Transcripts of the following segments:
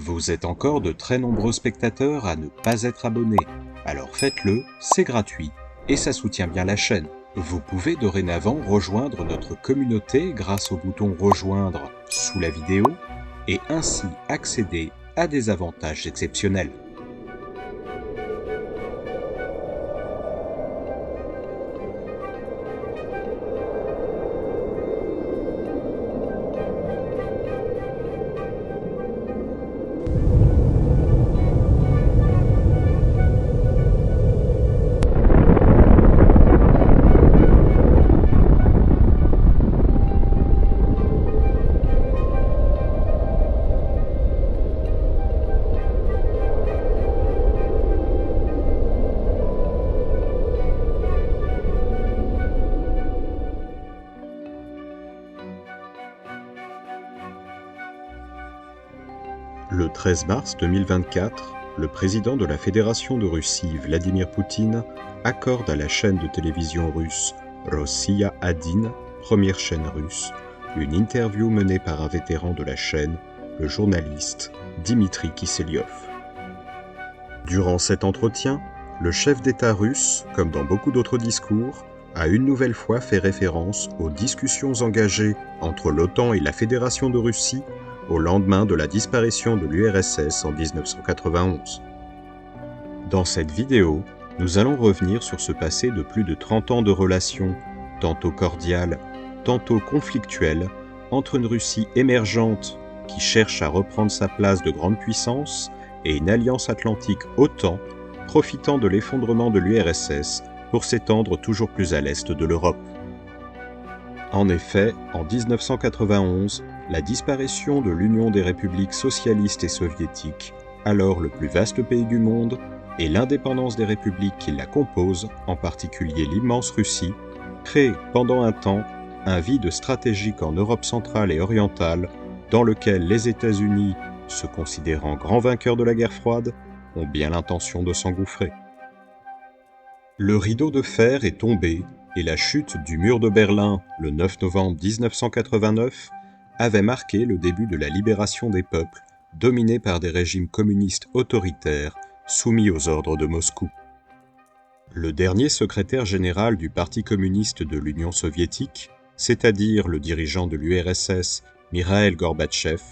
Vous êtes encore de très nombreux spectateurs à ne pas être abonnés. Alors faites-le, c'est gratuit et ça soutient bien la chaîne. Vous pouvez dorénavant rejoindre notre communauté grâce au bouton rejoindre sous la vidéo et ainsi accéder à des avantages exceptionnels. Le 13 mars 2024, le président de la Fédération de Russie, Vladimir Poutine, accorde à la chaîne de télévision russe Rossiya 1, première chaîne russe, une interview menée par un vétéran de la chaîne, le journaliste Dmitri Kiselyov. Durant cet entretien, le chef d'État russe, comme dans beaucoup d'autres discours, a une nouvelle fois fait référence aux discussions engagées entre l'OTAN et la Fédération de Russie au lendemain de la disparition de l'URSS en 1991. Dans cette vidéo, nous allons revenir sur ce passé de plus de 30 ans de relations, tantôt cordiales, tantôt conflictuelles, entre une Russie émergente qui cherche à reprendre sa place de grande puissance et une alliance atlantique OTAN profitant de l'effondrement de l'URSS pour s'étendre toujours plus à l'est de l'Europe. En effet, en 1991, la disparition de l'Union des républiques socialistes et soviétiques, alors le plus vaste pays du monde, et l'indépendance des républiques qui la composent, en particulier l'immense Russie, créent pendant un temps un vide stratégique en Europe centrale et orientale dans lequel les États-Unis, se considérant grands vainqueurs de la guerre froide, ont bien l'intention de s'engouffrer. Le rideau de fer est tombé et la chute du mur de Berlin le 9 novembre 1989 avait marqué le début de la libération des peuples dominés par des régimes communistes autoritaires soumis aux ordres de Moscou. Le dernier secrétaire général du Parti communiste de l'Union soviétique, c'est-à-dire le dirigeant de l'URSS, Mikhaïl Gorbatchev,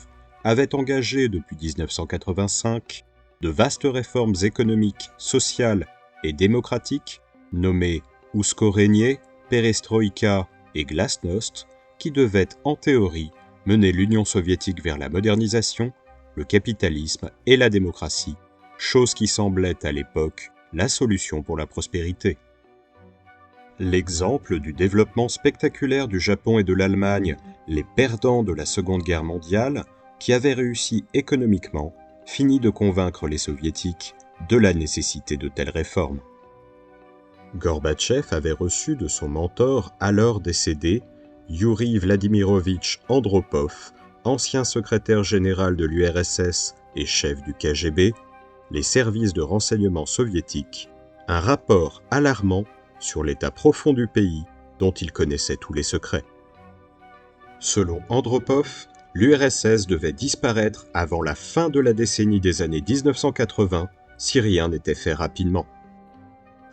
avait engagé depuis 1985 de vastes réformes économiques, sociales et démocratiques nommées Uskorénie, Perestroïka et Glasnost, qui devaient en théorie mener l'Union soviétique vers la modernisation, le capitalisme et la démocratie, chose qui semblait à l'époque la solution pour la prospérité. L'exemple du développement spectaculaire du Japon et de l'Allemagne, les perdants de la Seconde Guerre mondiale, qui avaient réussi économiquement, finit de convaincre les soviétiques de la nécessité de telles réformes. Gorbatchev avait reçu de son mentor, alors décédé, Yuri Vladimirovitch Andropov, ancien secrétaire général de l'URSS et chef du KGB, les services de renseignement soviétiques, un rapport alarmant sur l'état profond du pays dont il connaissait tous les secrets. Selon Andropov, l'URSS devait disparaître avant la fin de la décennie des années 1980 si rien n'était fait rapidement.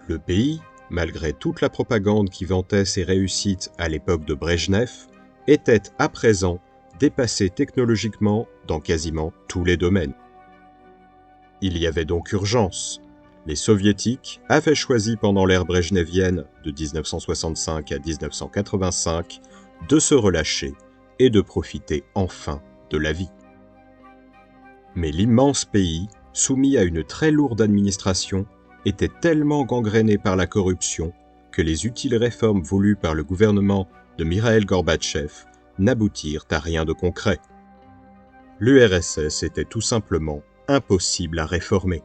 Le pays, malgré toute la propagande qui vantait ses réussites à l'époque de Brejnev, était à présent dépassé technologiquement dans quasiment tous les domaines. Il y avait donc urgence. Les soviétiques avaient choisi pendant l'ère brejnevienne de 1965 à 1985 de se relâcher et de profiter enfin de la vie. Mais l'immense pays, soumis à une très lourde administration, était tellement gangréné par la corruption que les utiles réformes voulues par le gouvernement de Mikhaïl Gorbatchev n'aboutirent à rien de concret. L'URSS était tout simplement impossible à réformer.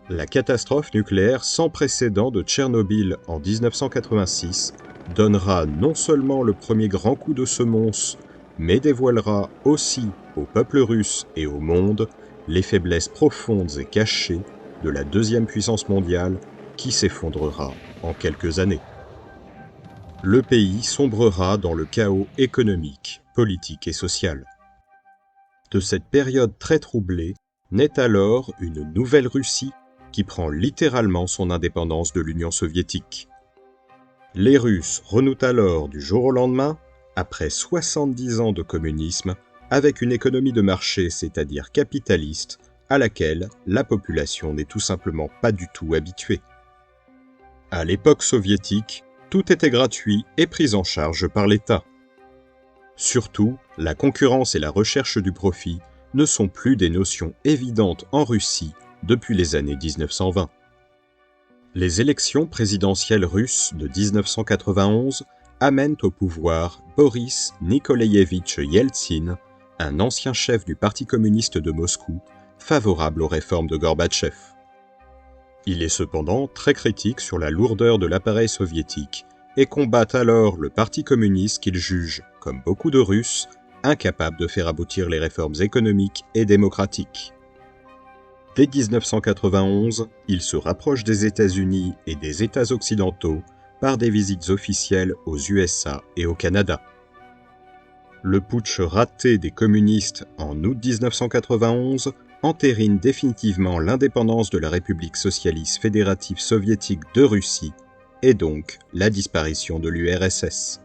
La catastrophe nucléaire sans précédent de Tchernobyl en 1986 donnera non seulement le premier grand coup de semonce, mais dévoilera aussi au peuple russe et au monde les faiblesses profondes et cachées de la deuxième puissance mondiale qui s'effondrera en quelques années. Le pays sombrera dans le chaos économique, politique et social. De cette période très troublée naît alors une nouvelle Russie qui prend littéralement son indépendance de l'Union soviétique. Les Russes renouent alors du jour au lendemain, après 70 ans de communisme, avec une économie de marché, c'est-à-dire capitaliste, à laquelle la population n'est tout simplement pas du tout habituée. À l'époque soviétique, tout était gratuit et pris en charge par l'État. Surtout, la concurrence et la recherche du profit ne sont plus des notions évidentes en Russie depuis les années 1920. Les élections présidentielles russes de 1991 amènent au pouvoir Boris Nikolaïevitch Yeltsin, un ancien chef du Parti communiste de Moscou, favorable aux réformes de Gorbatchev. Il est cependant très critique sur la lourdeur de l'appareil soviétique et combat alors le Parti communiste qu'il juge, comme beaucoup de Russes, incapable de faire aboutir les réformes économiques et démocratiques. Dès 1991, il se rapproche des États-Unis et des États occidentaux par des visites officielles aux USA et au Canada. Le putsch raté des communistes en août 1991 entérine définitivement l'indépendance de la République socialiste fédérative soviétique de Russie et donc la disparition de l'URSS.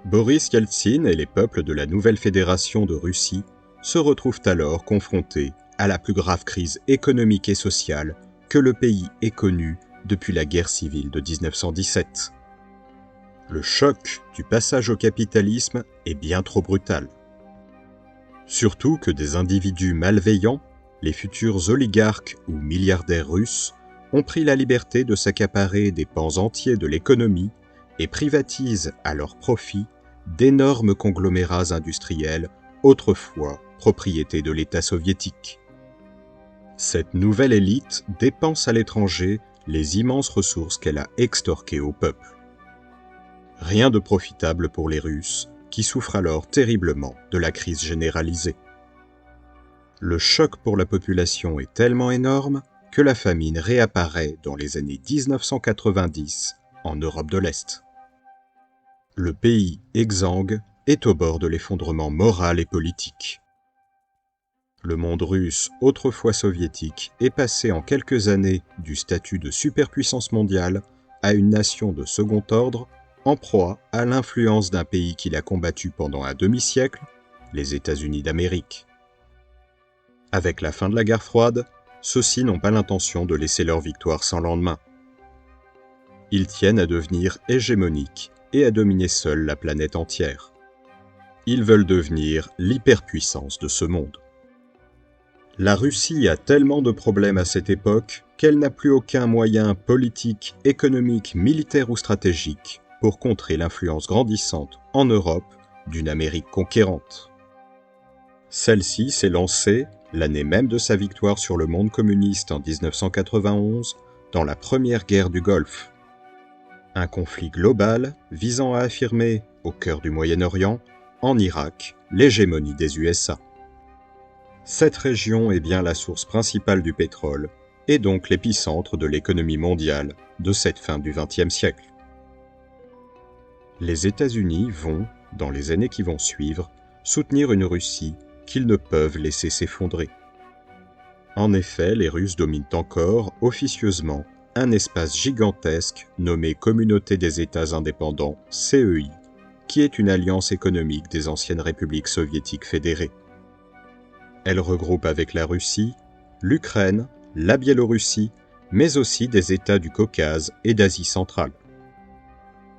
Boris Yeltsin et les peuples de la nouvelle fédération de Russie se retrouvent alors confrontés à la plus grave crise économique et sociale que le pays ait connue depuis la guerre civile de 1917. Le choc du passage au capitalisme est bien trop brutal. Surtout que des individus malveillants, les futurs oligarques ou milliardaires russes, ont pris la liberté de s'accaparer des pans entiers de l'économie et privatisent à leur profit d'énormes conglomérats industriels autrefois propriété de l'État soviétique. Cette nouvelle élite dépense à l'étranger les immenses ressources qu'elle a extorquées au peuple. Rien de profitable pour les Russes, qui souffrent alors terriblement de la crise généralisée. Le choc pour la population est tellement énorme que la famine réapparaît dans les années 1990 en Europe de l'Est. Le pays exsangue est au bord de l'effondrement moral et politique. Le monde russe, autrefois soviétique, est passé en quelques années du statut de superpuissance mondiale à une nation de second ordre, en proie à l'influence d'un pays qu'il a combattu pendant un demi-siècle, les États-Unis d'Amérique. Avec la fin de la guerre froide, ceux-ci n'ont pas l'intention de laisser leur victoire sans lendemain. Ils tiennent à devenir hégémoniques et à dominer seuls la planète entière. Ils veulent devenir l'hyperpuissance de ce monde. La Russie a tellement de problèmes à cette époque qu'elle n'a plus aucun moyen politique, économique, militaire ou stratégique pour contrer l'influence grandissante en Europe d'une Amérique conquérante. Celle-ci s'est lancée, l'année même de sa victoire sur le monde communiste en 1991, dans la première guerre du Golfe. Un conflit global visant à affirmer, au cœur du Moyen-Orient, en Irak, l'hégémonie des USA. Cette région est bien la source principale du pétrole et donc l'épicentre de l'économie mondiale de cette fin du XXe siècle. Les États-Unis vont, dans les années qui vont suivre, soutenir une Russie qu'ils ne peuvent laisser s'effondrer. En effet, les Russes dominent encore, officieusement, un espace gigantesque nommé Communauté des États indépendants, CEI, qui est une alliance économique des anciennes républiques soviétiques fédérées. Elle regroupe avec la Russie, l'Ukraine, la Biélorussie, mais aussi des États du Caucase et d'Asie centrale.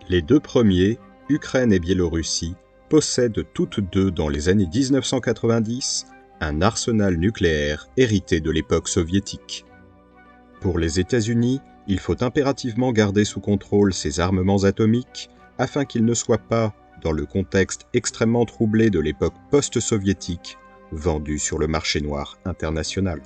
Les deux premiers, Ukraine et Biélorussie, possèdent toutes deux dans les années 1990 un arsenal nucléaire hérité de l'époque soviétique. Pour les États-Unis, il faut impérativement garder sous contrôle ces armements atomiques afin qu'ils ne soient pas, dans le contexte extrêmement troublé de l'époque post-soviétique, vendus sur le marché noir international.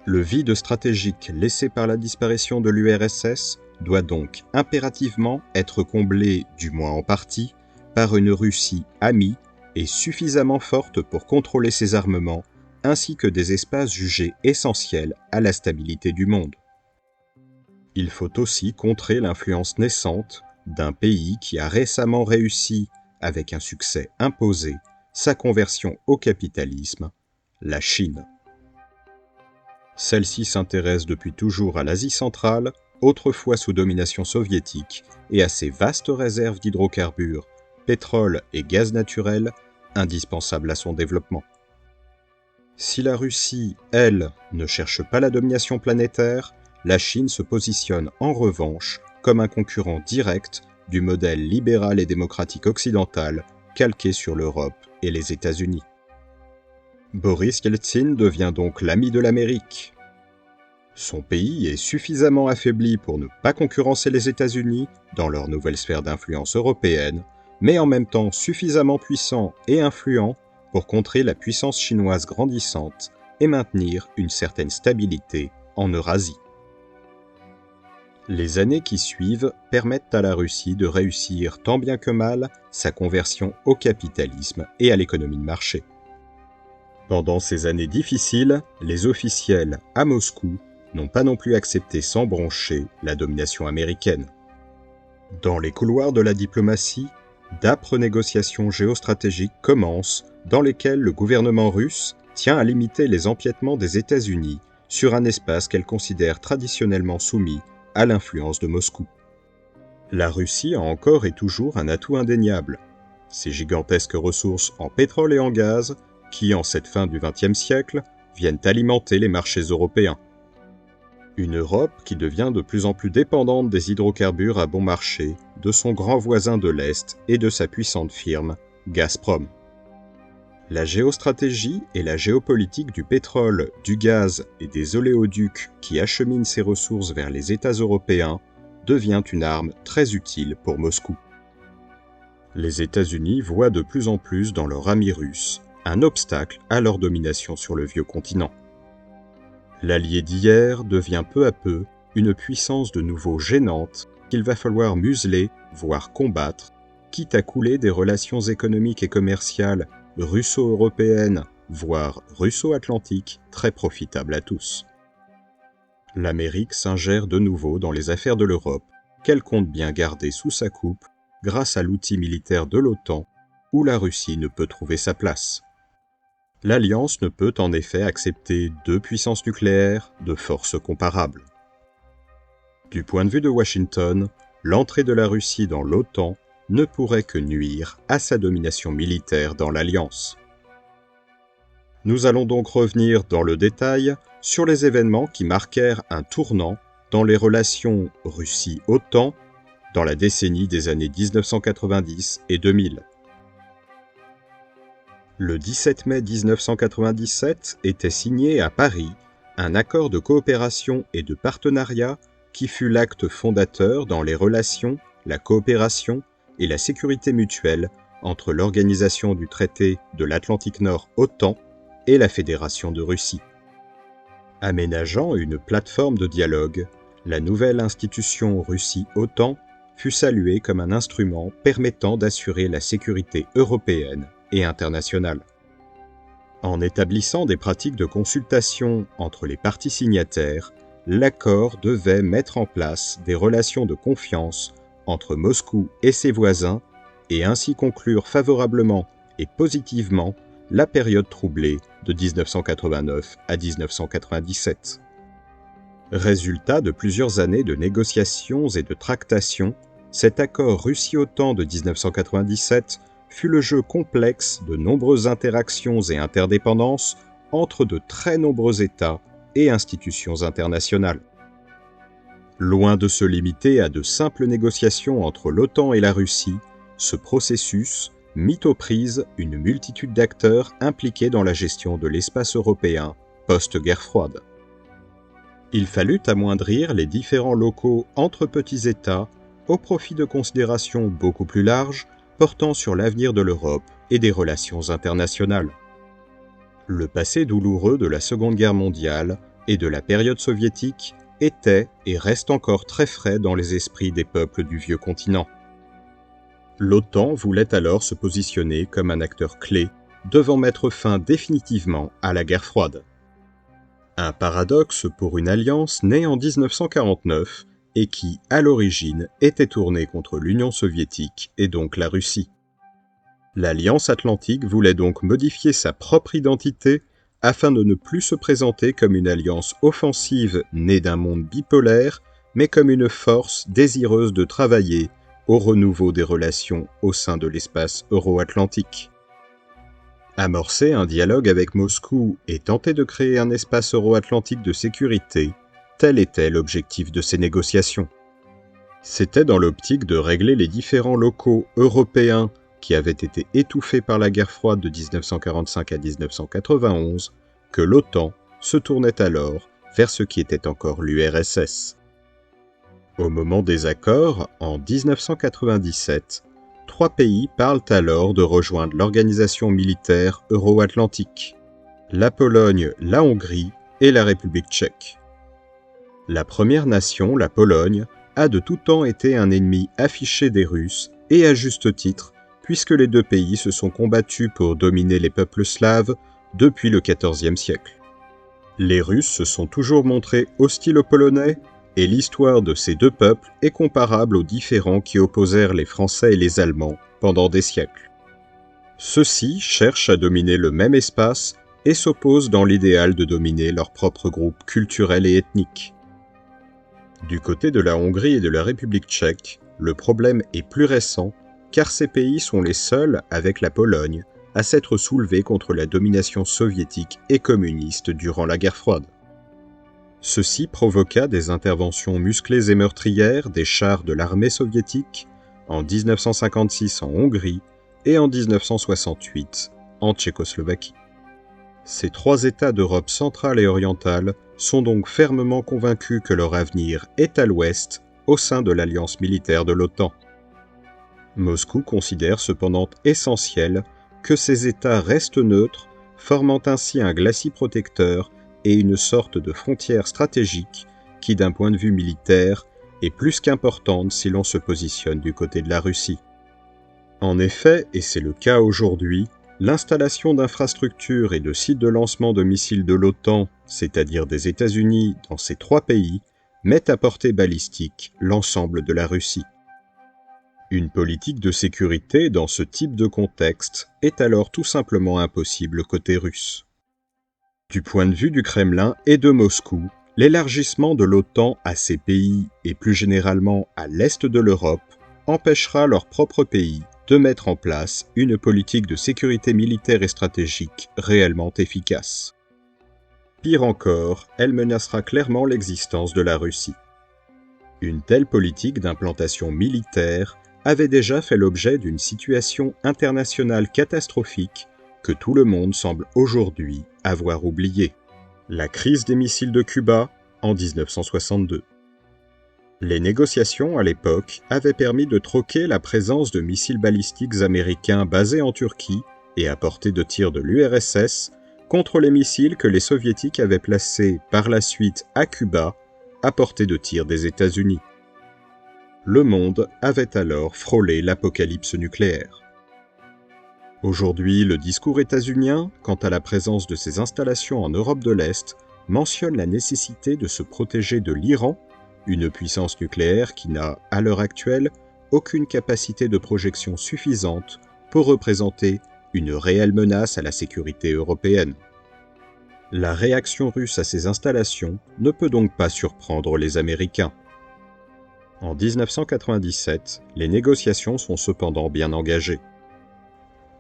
Le vide stratégique laissé par la disparition de l'URSS doit donc impérativement être comblé, du moins en partie, par une Russie amie et suffisamment forte pour contrôler ses armements, ainsi que des espaces jugés essentiels à la stabilité du monde. Il faut aussi contrer l'influence naissante d'un pays qui a récemment réussi, avec un succès imposé, sa conversion au capitalisme, la Chine. Celle-ci s'intéresse depuis toujours à l'Asie centrale, autrefois sous domination soviétique, et à ses vastes réserves d'hydrocarbures, pétrole et gaz naturel, indispensables à son développement. Si la Russie, elle, ne cherche pas la domination planétaire, la Chine se positionne en revanche comme un concurrent direct du modèle libéral et démocratique occidental calqué sur l'Europe et les États-Unis. Boris Yeltsin devient donc l'ami de l'Amérique. Son pays est suffisamment affaibli pour ne pas concurrencer les États-Unis dans leur nouvelle sphère d'influence européenne, mais en même temps suffisamment puissant et influent pour contrer la puissance chinoise grandissante et maintenir une certaine stabilité en Eurasie. Les années qui suivent permettent à la Russie de réussir tant bien que mal sa conversion au capitalisme et à l'économie de marché. Pendant ces années difficiles, les officiels à Moscou n'ont pas non plus accepté sans broncher la domination américaine. Dans les couloirs de la diplomatie, d'âpres négociations géostratégiques commencent dans lesquelles le gouvernement russe tient à limiter les empiètements des États-Unis sur un espace qu'elle considère traditionnellement soumis à l'influence de Moscou. La Russie a encore et toujours un atout indéniable, ses gigantesques ressources en pétrole et en gaz qui, en cette fin du XXe siècle, viennent alimenter les marchés européens. Une Europe qui devient de plus en plus dépendante des hydrocarbures à bon marché, de son grand voisin de l'Est et de sa puissante firme, Gazprom. La géostratégie et la géopolitique du pétrole, du gaz et des oléoducs qui acheminent ces ressources vers les États européens devient une arme très utile pour Moscou. Les États-Unis voient de plus en plus dans leur ami russe un obstacle à leur domination sur le vieux continent. L'allié d'hier devient peu à peu une puissance de nouveau gênante qu'il va falloir museler, voire combattre, quitte à couler des relations économiques et commerciales russo-européennes, voire russo-atlantiques, très profitables à tous. L'Amérique s'ingère de nouveau dans les affaires de l'Europe, qu'elle compte bien garder sous sa coupe grâce à l'outil militaire de l'OTAN, où la Russie ne peut trouver sa place. L'Alliance ne peut en effet accepter deux puissances nucléaires de force comparables. Du point de vue de Washington, l'entrée de la Russie dans l'OTAN ne pourrait que nuire à sa domination militaire dans l'Alliance. Nous allons donc revenir dans le détail sur les événements qui marquèrent un tournant dans les relations Russie-OTAN dans la décennie des années 1990 et 2000. Le 17 mai 1997 était signé à Paris un accord de coopération et de partenariat qui fut l'acte fondateur dans les relations, la coopération et la sécurité mutuelle entre l'Organisation du traité de l'Atlantique Nord OTAN et la Fédération de Russie. Aménageant une plateforme de dialogue, la nouvelle institution Russie-OTAN fut saluée comme un instrument permettant d'assurer la sécurité européenne et internationale. En établissant des pratiques de consultation entre les parties signataires, l'accord devait mettre en place des relations de confiance entre Moscou et ses voisins et ainsi conclure favorablement et positivement la période troublée de 1989 à 1997. Résultat de plusieurs années de négociations et de tractations, cet accord Russie-OTAN de 1997 fut le jeu complexe de nombreuses interactions et interdépendances entre de très nombreux États et institutions internationales. Loin de se limiter à de simples négociations entre l'OTAN et la Russie, ce processus mit aux prises une multitude d'acteurs impliqués dans la gestion de l'espace européen post-guerre froide. Il fallut amoindrir les différends locaux entre petits États au profit de considérations beaucoup plus larges portant sur l'avenir de l'Europe et des relations internationales. Le passé douloureux de la Seconde Guerre mondiale et de la période soviétique était et reste encore très frais dans les esprits des peuples du vieux continent. L'OTAN voulait alors se positionner comme un acteur clé devant mettre fin définitivement à la guerre froide. Un paradoxe pour une alliance née en 1949 et qui, à l'origine, était tournée contre l'Union soviétique et donc la Russie. L'Alliance Atlantique voulait donc modifier sa propre identité afin de ne plus se présenter comme une alliance offensive née d'un monde bipolaire, mais comme une force désireuse de travailler au renouveau des relations au sein de l'espace euro-atlantique. Amorcer un dialogue avec Moscou et tenter de créer un espace euro-atlantique de sécurité, tel était l'objectif de ces négociations. C'était dans l'optique de régler les différends locaux européens qui avaient été étouffés par la guerre froide de 1945 à 1991 que l'OTAN se tournait alors vers ce qui était encore l'URSS. Au moment des accords, en 1997, 3 pays parlent alors de rejoindre l'organisation militaire euro-atlantique: la Pologne, la Hongrie et la République tchèque. La première nation, la Pologne, a de tout temps été un ennemi affiché des Russes, et à juste titre, puisque les deux pays se sont combattus pour dominer les peuples slaves depuis le XIVe siècle. Les Russes se sont toujours montrés hostiles aux Polonais, et l'histoire de ces deux peuples est comparable aux différends qui opposèrent les Français et les Allemands pendant des siècles. Ceux-ci cherchent à dominer le même espace et s'opposent dans l'idéal de dominer leur propre groupe culturel et ethnique. Du côté de la Hongrie et de la République tchèque, le problème est plus récent, car ces pays sont les seuls, avec la Pologne, à s'être soulevés contre la domination soviétique et communiste durant la guerre froide. Ceci provoqua des interventions musclées et meurtrières des chars de l'armée soviétique en 1956 en Hongrie et en 1968 en Tchécoslovaquie. Ces 3 États d'Europe centrale et orientale sont donc fermement convaincus que leur avenir est à l'ouest, au sein de l'alliance militaire de l'OTAN. Moscou considère cependant essentiel que ces États restent neutres, formant ainsi un glacis protecteur et une sorte de frontière stratégique qui, d'un point de vue militaire, est plus qu'importante si l'on se positionne du côté de la Russie. En effet, et c'est le cas aujourd'hui, l'installation d'infrastructures et de sites de lancement de missiles de l'OTAN, c'est-à-dire des États-Unis, dans ces 3 pays, met à portée balistique l'ensemble de la Russie. Une politique de sécurité dans ce type de contexte est alors tout simplement impossible côté russe. Du point de vue du Kremlin et de Moscou, l'élargissement de l'OTAN à ces pays et plus généralement à l'est de l'Europe empêchera leur propre pays de mettre en place une politique de sécurité militaire et stratégique réellement efficace. Pire encore, elle menacera clairement l'existence de la Russie. Une telle politique d'implantation militaire avait déjà fait l'objet d'une situation internationale catastrophique que tout le monde semble aujourd'hui avoir oubliée: la crise des missiles de Cuba en 1962. Les négociations à l'époque avaient permis de troquer la présence de missiles balistiques américains basés en Turquie et à portée de tir de l'URSS contre les missiles que les soviétiques avaient placés par la suite à Cuba à portée de tir des États-Unis. Le monde avait alors frôlé l'apocalypse nucléaire. Aujourd'hui, le discours états-unien, quant à la présence de ces installations en Europe de l'Est, mentionne la nécessité de se protéger de l'Iran, une puissance nucléaire qui n'a, à l'heure actuelle, aucune capacité de projection suffisante pour représenter une réelle menace à la sécurité européenne. La réaction russe à ces installations ne peut donc pas surprendre les Américains. En 1997, les négociations sont cependant bien engagées.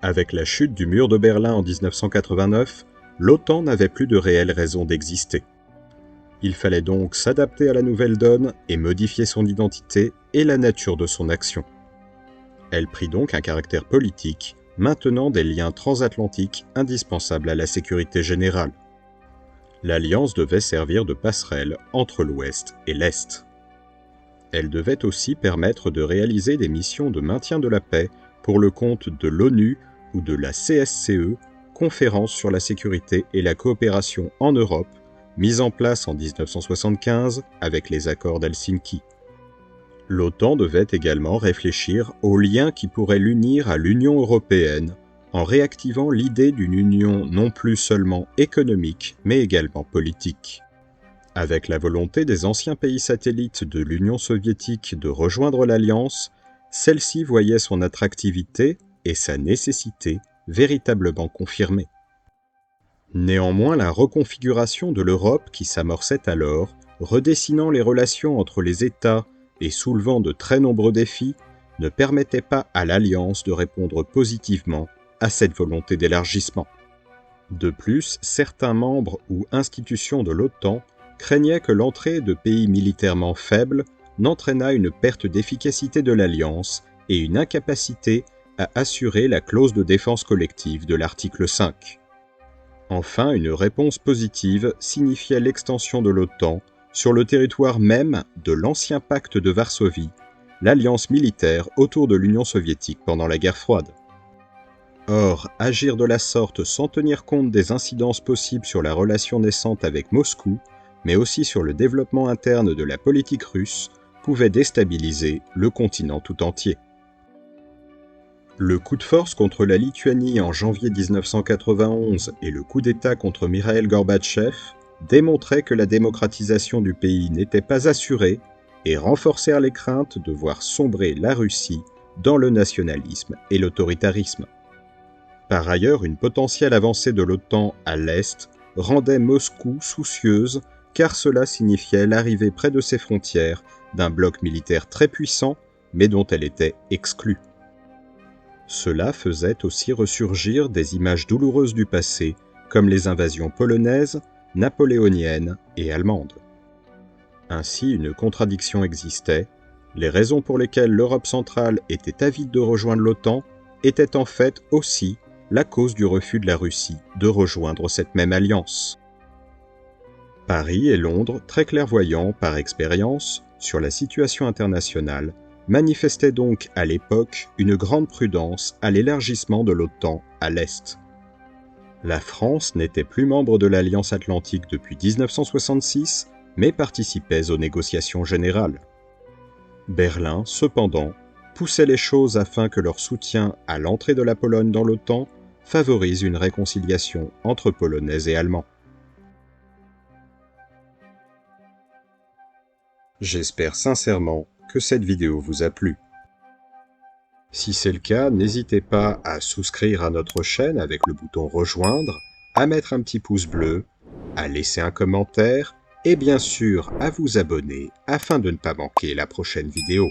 Avec la chute du mur de Berlin en 1989, l'OTAN n'avait plus de réelle raison d'exister. Il fallait donc s'adapter à la nouvelle donne et modifier son identité et la nature de son action. Elle prit donc un caractère politique, maintenant des liens transatlantiques indispensables à la sécurité générale. L'alliance devait servir de passerelle entre l'Ouest et l'Est. Elle devait aussi permettre de réaliser des missions de maintien de la paix pour le compte de l'ONU ou de la CSCE, Conférence sur la sécurité et la coopération en Europe, mise en place en 1975 avec les accords d'Helsinki. L'OTAN devait également réfléchir aux liens qui pourraient l'unir à l'Union européenne, en réactivant l'idée d'une union non plus seulement économique, mais également politique. Avec la volonté des anciens pays satellites de l'Union soviétique de rejoindre l'Alliance, celle-ci voyait son attractivité et sa nécessité véritablement confirmée. Néanmoins, la reconfiguration de l'Europe qui s'amorçait alors, redessinant les relations entre les États et soulevant de très nombreux défis, ne permettait pas à l'Alliance de répondre positivement à cette volonté d'élargissement. De plus, certains membres ou institutions de l'OTAN craignaient que l'entrée de pays militairement faibles n'entraînât une perte d'efficacité de l'Alliance et une incapacité à assurer la clause de défense collective de l'article 5. Enfin, une réponse positive signifiait l'extension de l'OTAN sur le territoire même de l'ancien pacte de Varsovie, l'alliance militaire autour de l'Union soviétique pendant la guerre froide. Or, agir de la sorte sans tenir compte des incidences possibles sur la relation naissante avec Moscou, mais aussi sur le développement interne de la politique russe, pouvait déstabiliser le continent tout entier. Le coup de force contre la Lituanie en janvier 1991 et le coup d'État contre Mikhaïl Gorbatchev démontraient que la démocratisation du pays n'était pas assurée et renforcèrent les craintes de voir sombrer la Russie dans le nationalisme et l'autoritarisme. Par ailleurs, une potentielle avancée de l'OTAN à l'Est rendait Moscou soucieuse car cela signifiait l'arrivée près de ses frontières d'un bloc militaire très puissant mais dont elle était exclue. Cela faisait aussi ressurgir des images douloureuses du passé, comme les invasions polonaises, napoléoniennes et allemandes. Ainsi, une contradiction existait. Les raisons pour lesquelles l'Europe centrale était avide de rejoindre l'OTAN étaient en fait aussi la cause du refus de la Russie de rejoindre cette même alliance. Paris et Londres, très clairvoyants par expérience sur la situation internationale, manifestait donc à l'époque une grande prudence à l'élargissement de l'OTAN à l'Est. La France n'était plus membre de l'Alliance Atlantique depuis 1966, mais participait aux négociations générales. Berlin, cependant, poussait les choses afin que leur soutien à l'entrée de la Pologne dans l'OTAN favorise une réconciliation entre Polonais et Allemands. J'espère sincèrement que cette vidéo vous a plu. Si c'est le cas, n'hésitez pas à souscrire à notre chaîne avec le bouton rejoindre, à mettre un petit pouce bleu, à laisser un commentaire et bien sûr à vous abonner afin de ne pas manquer la prochaine vidéo.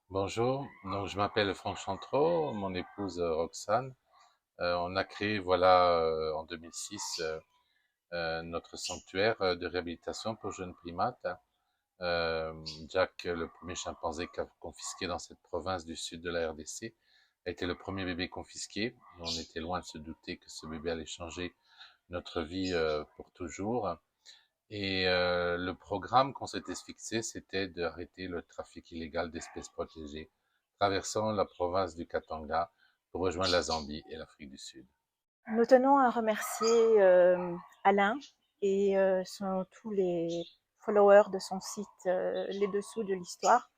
Bonjour, donc je m'appelle Franck Chantreau, mon épouse Roxane. On a créé en 2006 notre sanctuaire de réhabilitation pour jeunes primates. Jack, le premier chimpanzé qu'a confisqué dans cette province du sud de la RDC, a été le premier bébé confisqué. On était loin de se douter que ce bébé allait changer notre vie pour toujours. Et le programme qu'on s'était fixé, c'était d'arrêter le trafic illégal d'espèces protégées, traversant la province du Katanga pour rejoindre la Zambie et l'Afrique du Sud. Nous tenons à remercier Alain et tous les followers de son site Les Dessous de l'Histoire,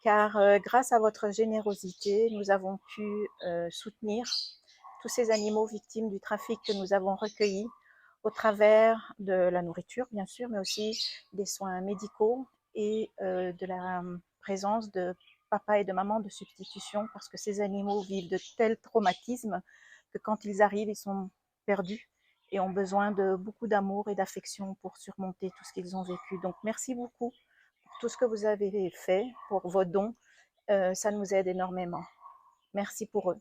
car grâce à votre générosité, nous avons pu soutenir tous ces animaux victimes du trafic que nous avons recueillis au travers de la nourriture, bien sûr, mais aussi des soins médicaux et de la présence de papa et de maman de substitution, parce que ces animaux vivent de tels traumatismes que quand ils arrivent, ils sont perdus et ont besoin de beaucoup d'amour et d'affection pour surmonter tout ce qu'ils ont vécu. Donc, merci beaucoup pour tout ce que vous avez fait, pour vos dons. Ça nous aide énormément. Merci pour eux.